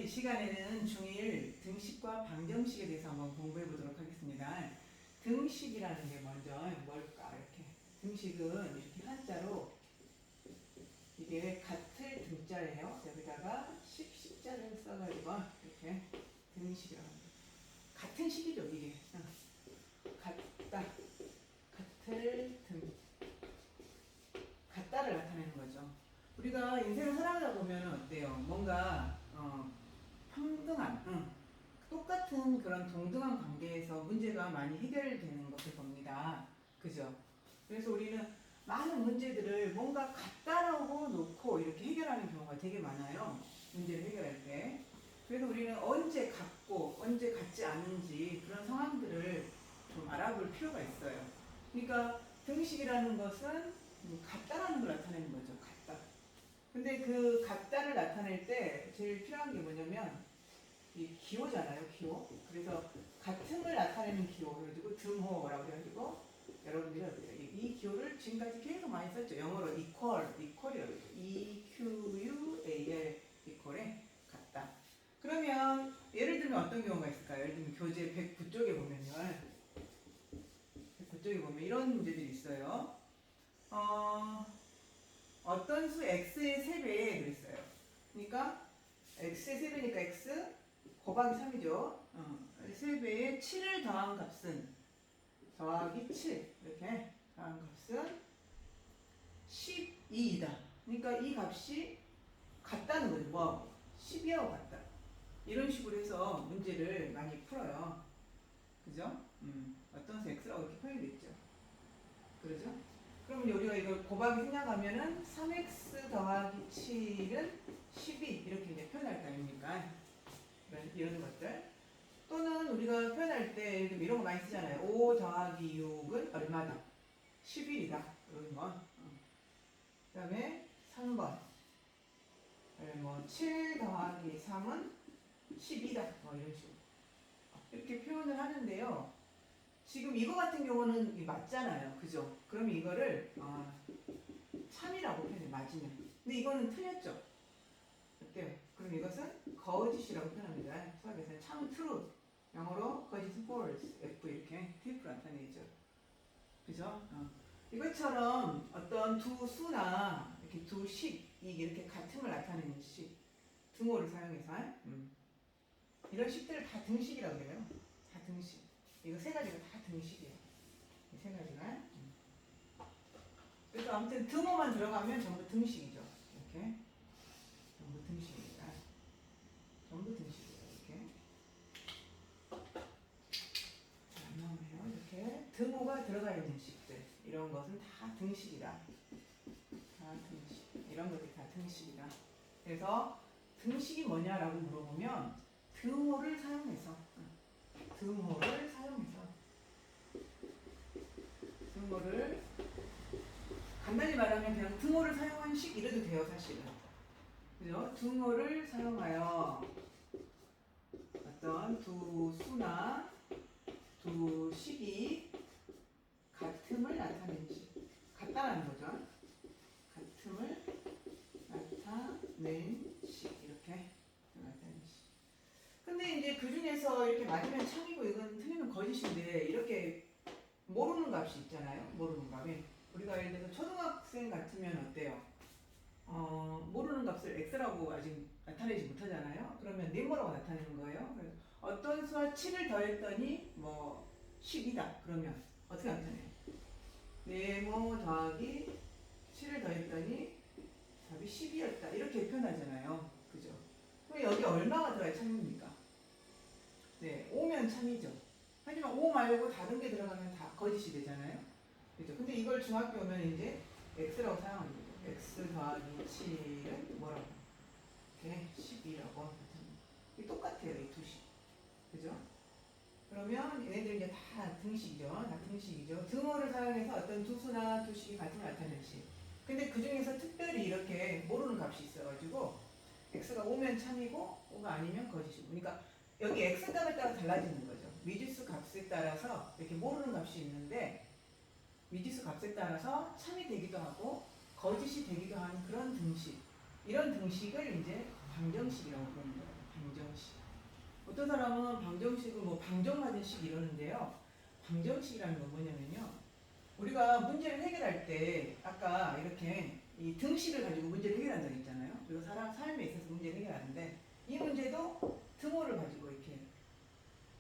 시간에는 중1 등식과 방정식에 대해서 한번 공부해 보도록 하겠습니다. 등식이라는 게 먼저 뭘까? 이렇게 등식은 이렇게 한자로 이게 같을 등자예요. 여기다가 식자를 써가지고 이렇게 등식이라고 합니다. 같은 식이죠 이게. 같다, 같을 등, 같다를 나타내는 거죠. 우리가 인생을 살아가다 보면 어때요? 뭔가 평등한, 똑같은 그런 동등한 관계에서 문제가 많이 해결되는 것을 봅니다. 그죠? 그래서 우리는 많은 문제들을 뭔가 같다라고 놓고 이렇게 해결하는 경우가 되게 많아요. 문제를 해결할 때. 그래서 우리는 언제 같고 언제 같지 않은지 그런 상황들을 좀 알아볼 필요가 있어요. 그러니까 등식이라는 것은 같다라는 걸 나타내는 거죠. 같다. 근데 그 같다를 나타낼 때 제일 필요한 게 뭐냐면 이 기호잖아요, 기호. 그래서 같음을 나타내는 기호, 그래가지고 등호라고 해가지고 여러분들이 어때요? 이 기호를 지금까지 계속 많이 썼죠. 영어로 equal이라고 했죠. EQUAL, equal에 같다. 그러면 예를 들면 어떤 경우가 있을까요? 예를 들면 교재 109쪽에 보면요. 109쪽에 보면 이런 문제들이 있어요. 어떤 수 x의 3배에 그랬어요. 그러니까 x의 3배니까 x 곱하기 3이죠. 3배에 7을 더한 값은 더하기 7 이렇게 더한 값은 12이다. 그러니까 이 값이 같다는 거죠. 뭐 12하고 같다. 이런 식으로 해서 문제를 많이 풀어요. 그죠? 어떤 수 x라고 이렇게 표현됐죠. 그러죠? 그러면 우리가 이걸 곱하기 생략하면은 3x 더하기 7은 12 이렇게 이제 표현할 거 아닙니까? 이런 것들. 또는 우리가 표현할 때 이런 거 많이 쓰잖아요. 5 더하기 6은 얼마다? 11이다. 이런 거. 그 다음에 3번. 뭐, 7 더하기 3은 12다. 뭐, 이런 식으로. 이렇게 표현을 하는데요. 지금 이거 같은 경우는 맞잖아요. 그죠? 그럼 이거를, 참이라고 표현해, 맞으면. 근데 이거는 틀렸죠? 어때요? 그럼 이것은 거짓이라고 표현합니다. 수학에서는 참 true. 영어로 거짓은 false. F 이렇게 T로 나타내죠. 그죠? 이것처럼 어떤 두 수나 이렇게 두 식, 이렇게 같음을 나타내는 식, 등호를 사용해서 이런 식들을 다 등식이라고 해요. 다 등식. 이거 세 가지가 다 등식이에요. 이 세 가지가. 그래서 아무튼 등호만 들어가면 전부 등식이죠. 이렇게. 전부 등식입니다. 전부 등식이에요. 이렇게. 자, 나오네요. 이렇게 등호가 들어가 있는 식들. 이런 것은 다 등식이다. 다 등식. 이런 것들이 다 등식이다. 그래서 등식이 뭐냐라고 물어보면 등호를 사용해서 등호를 간단히 말하면 그냥 등호를 사용한 식 이래도 돼요, 사실은. 그죠? 등호를 사용하여 어떤 두 수나 두 식이 같음을 나타내는 식. 같다라는 거죠. 같음을 나타낸 식. 이렇게 나타낸 식. 근데 이제 그 중에서 이렇게 맞으면 참이고 이건 틀리면 거짓인데 이렇게 모르는 값이 있잖아요. 모르는 값이. 우리가 예를 들어서 초등학생 같으면 어때요? 모르는 값을 x라고 아직 나타내지 못하잖아요. 그러면 네모라고 나타내는 거예요. 그래서 어떤 수와 7을 더했더니 뭐 10이다. 그러면 어떻게 나타내요? 네모 더하기 7을 더했더니 답이 10이었다. 이렇게 표현하잖아요. 그죠? 그럼 여기 얼마가 들어야 참입니까? 네, 5면 참이죠. 하지만 5 말고 다른 게 들어가면 다 거짓이 되잖아요. 그죠? 근데 이걸 중학교 오면 이제 x라고 사용하는 거죠. x 더하기 7은 뭐라고? 112라고. 이게 똑같아요, 이 두 식. 그죠? 그러면 얘네들 이제 다 등식이죠. 다 등식이죠. 등호를 사용해서 어떤 두 수나 두 식이 같은 걸 나타내는 식. 근데 그 중에서 특별히 이렇게 모르는 값이 있어가지고 x가 5면 참이고 5가 아니면 거짓이고. 그러니까 여기 x 값에 따라 달라지는 거죠. 미지수 값에 따라서 이렇게 모르는 값이 있는데 미지수 값에 따라서 참이 되기도 하고 거짓이 되기도 하는 그런 등식. 이런 등식을 이제 방정식이라고 부르는 거예요. 방정식. 어떤 사람은 방정식을 뭐 방정맞은 식 이러는데요. 방정식이라는 건 뭐냐면요. 우리가 문제를 해결할 때 아까 이렇게 이 등식을 가지고 문제를 해결한다고 했잖아요. 그리고 사람 삶에 있어서 문제를 해결하는데 이 문제도 등호를 가지고 이렇게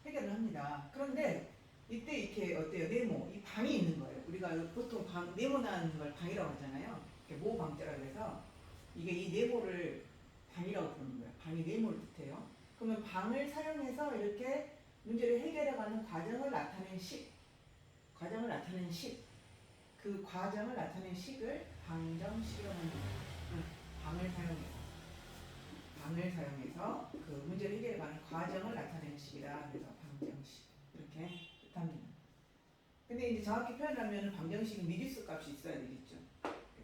해결을 합니다. 그런데 이때 이렇게 어때요? 네모, 이 방이 있는 거예요. 우리가 보통 방, 네모난 걸 방이라고 하잖아요. 이렇게 모방자라고 해서 이게 이 네모를 방이라고 부르는 거예요. 방이 네모를 뜻해요. 그러면 방을 사용해서 이렇게 문제를 해결해가는 과정을 나타낸 식, 과정을 나타낸 식, 그 과정을 나타낸 식을 방정식이라고 하는 거예요. 방을 사용해서 그 문제를 해결해가는 과정을 나타내는 식이라 그래서 방정식 이렇게 뜻합니다. 근데 이제 정확히 표현하면 방정식은 미지수 값이 있어야 되겠죠.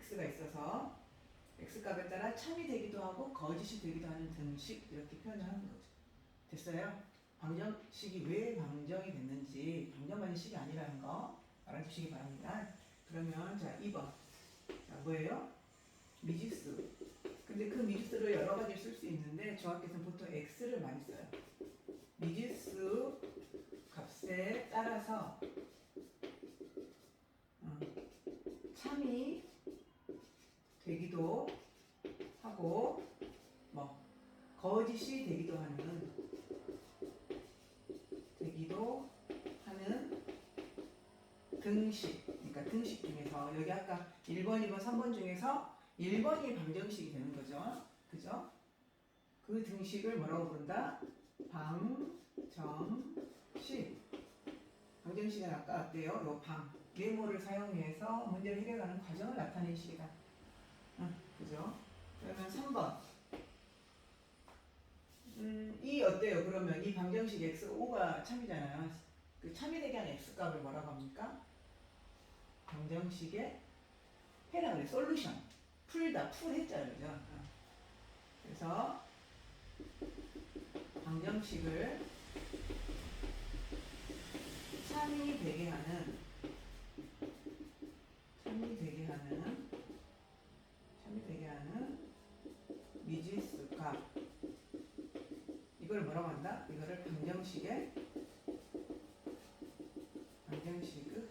x가 있어서 x 값에 따라 참이 되기도 하고 거짓이 되기도 하는 등식 이렇게 표현을 하는 거죠. 됐어요? 방정식이 왜 방정이 됐는지 방정만이 식이 아니라는 거 알아주시기 바랍니다. 그러면 자 2번 자 뭐예요? 미지수. 근데 그 미지수를 여러 가지 쓸 수 있는데 중학교에서는 보통 x를 많이 써요. 미지수 값에 따라서 참이 되기도 하고 뭐 거짓이 되기도 하는 등식. 그러니까 등식 중에서 여기 아까 1번, 2번, 3번 중에서 1번이 방정식이 되는 거죠. 그죠? 그 등식을 뭐라고 부른다? 방정식. 방정식은 아까 어때요? 요 방. 네모를 사용해서 문제를 해결하는 과정을 나타낸 식이다. 그죠? 그러면 3번. 이 어때요? 그러면 이 방정식 x 5가 참이잖아요. 그 참이 되게 한 x 값을 뭐라고 합니까? 방정식의 해라 그래. 솔루션. 풀다. 풀했잖아요. 그죠? 그래서 방정식을 참이 되게 하는 미지수 값. 이걸 뭐라고 한다? 이거를 방정식의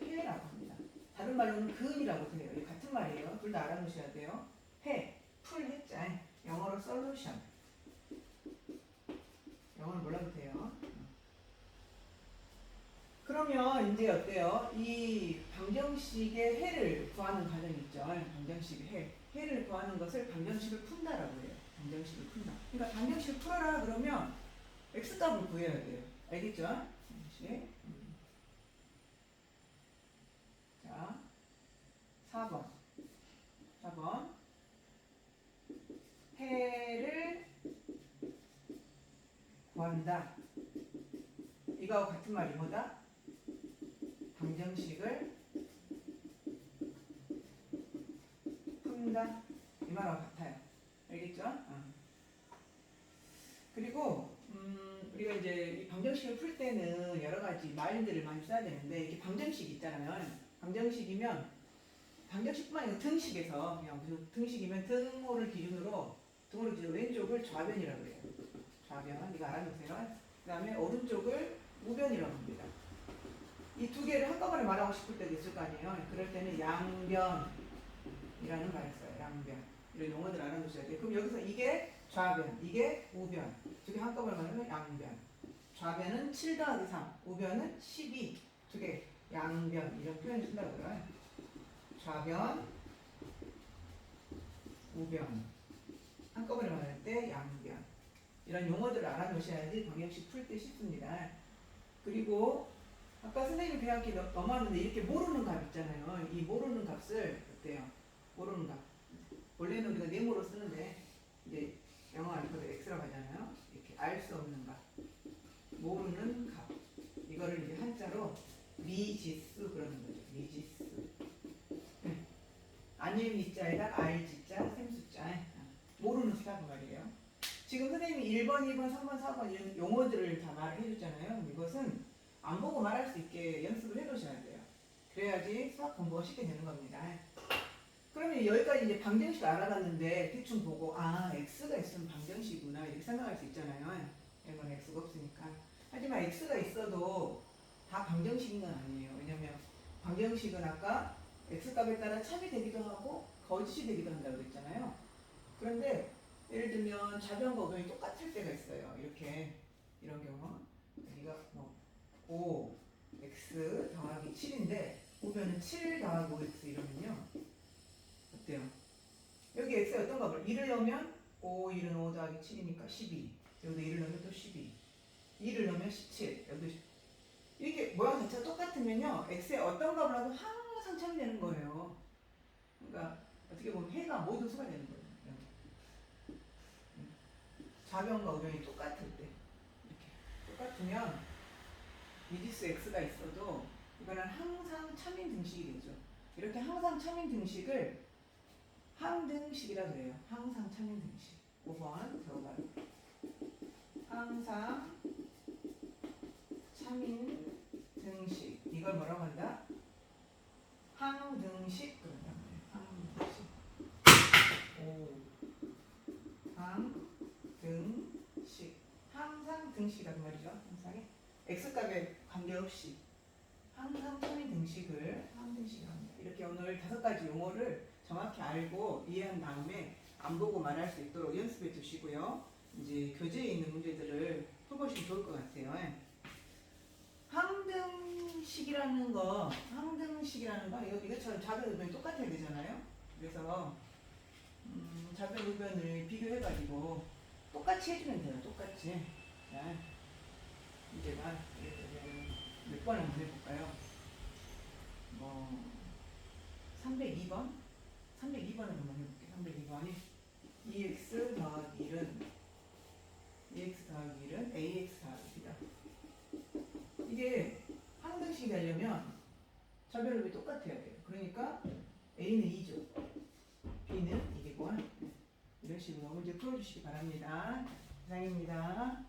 해라고 합니다. 다른 말로는 근이라고 해요. 같은 말이에요. 둘 다 알아놓으셔야 돼요. 해, 풀 했자. 영어로 솔루션. 영어를 몰라도 돼요. 그러면 이제 어때요? 이 방정식의 해를 구하는 과정이 있죠. 방정식의 해. 해를 구하는 것을 방정식을 푼다라고 해요. 방정식을 푼다. 그러니까 방정식을 풀어라 그러면 x값을 구해야 돼요. 알겠죠? 방정식. 자, 4번. 해를 구한다. 이거하고 같은 말이 뭐다? 방정식을 푼다. 이 말하고 같아요. 알겠죠? 그리고 우리가 이제 이 방정식을 풀 때는 여러 가지 말들을 많이 써야 되는데 이게 방정식 있잖아요. 방정식이면 방정식뿐만 아니라 등식에서 그냥 무슨 등식이면 등호를 기준으로 왼쪽을 좌변이라고 해요. 좌변 이거 알아두세요. 그 다음에 오른쪽을 우변이라고 합니다. 이 두 개를 한꺼번에 말하고 싶을 때도 있을 거 아니에요. 그럴 때는 양변이라는 말을 써요. 양변. 이런 용어들 알아두셔야 돼요. 그럼 여기서 이게 좌변, 이게 우변. 두 개 한꺼번에 말하면 양변. 좌변은 7 더하기 3, 우변은 12. 두 개 양변 이런 표현을 쓴다고요. 좌변, 우변. 한꺼번에 말할 때 양변. 이런 용어들을 알아놓으셔야지 방정식 풀 때 쉽습니다. 그리고 아까 선생님이 배웠기 넘어왔는데 이렇게 모르는 값 있잖아요. 이 모르는 값을 어때요? 모르는 값. 원래는 우리가 네모로 쓰는데 이제 영어 알파벳 X라고 하잖아요. 이렇게 알 수 없는 값. 모르는 값. 이거를 이제 한자로 미지수 그러는 거죠. 미지수. 네. 아닐 미자에다 알 지자, 셈수자. 모르는 수다 그 말이에요. 지금 선생님이 1번, 2번, 3번, 4번 이런 용어들을 다 말을 해줬잖아요. 이것은 안 보고 말할 수 있게 연습을 해놓으셔야 돼요. 그래야지 수학 공부가 쉽게 되는 겁니다. 그러면 여기까지 이제 방정식 알아봤는데 대충 보고 아 x가 있으면 방정식이구나 이렇게 생각할 수 있잖아요. 이건 x가 없으니까. x가 있어도 다 방정식인 건 아니에요. 왜냐면 방정식은 아까 x값에 따라 참이 되기도 하고 거짓이 되기도 한다고 그랬잖아요. 그런데 예를 들면 좌변과 우변이 똑같을 때가 있어요. 이렇게 이런 경우 여기가 뭐 5x 더하기 7인데 우변은 7 더하기 5x 이러면요 어때요? 여기 x에 어떤 값을 2를 넣으면 5, 1은 5 더하기 7이니까 12. 여기도 2를 넣으면 또 12. 2를 넣으면 17. 여기도 10. 이게 모양 자체가 똑같으면요 x에 어떤 값을 하도 항상 참이 되는 거예요. 그러니까 어떻게 보면 해가 모두 수가 되는 거예요. 좌변과 우변이 똑같을 때 이렇게 똑같으면 미지수 x가 있어도 이거는 항상 참인 등식이 되죠. 이렇게 항상 참인 등식을 항등식이라 그래요. 항상 참인 등식. 5번 들어가요. 항상 참인 등식. 이걸 뭐라고 한다? 항등식 그런다. 항등식. 항등식. 항상 등식이란 말이죠. 항상에 x값에 관계없이 항상 참인 등식을 항등식이라고 합니다. 이렇게 오늘 5가지 용어를 정확히 알고 이해한 다음에 안 보고 말할 수 있도록 연습해 두시고요. 이제 교재에 있는 문제들을 풀보시면 좋을 것 같아요. 항등식이라는 거 이것처럼 좌변 우변이 똑같아야 되잖아요. 그래서 좌변 우변을 비교해가지고 똑같이 해주면 돼요. 똑같이. 자, 문제가 몇 번 한번 해볼까요? 뭐 302번? 302번을 한번 해볼게요. 302번이 EX 더하기 1은 AX 더하기입니다. 이게 항등식이 되려면 좌변우변이 똑같아야 돼요. 그러니까 A는 2죠. B는 2겠고 이런 식으로 문제 풀어주시기 바랍니다. 이상입니다.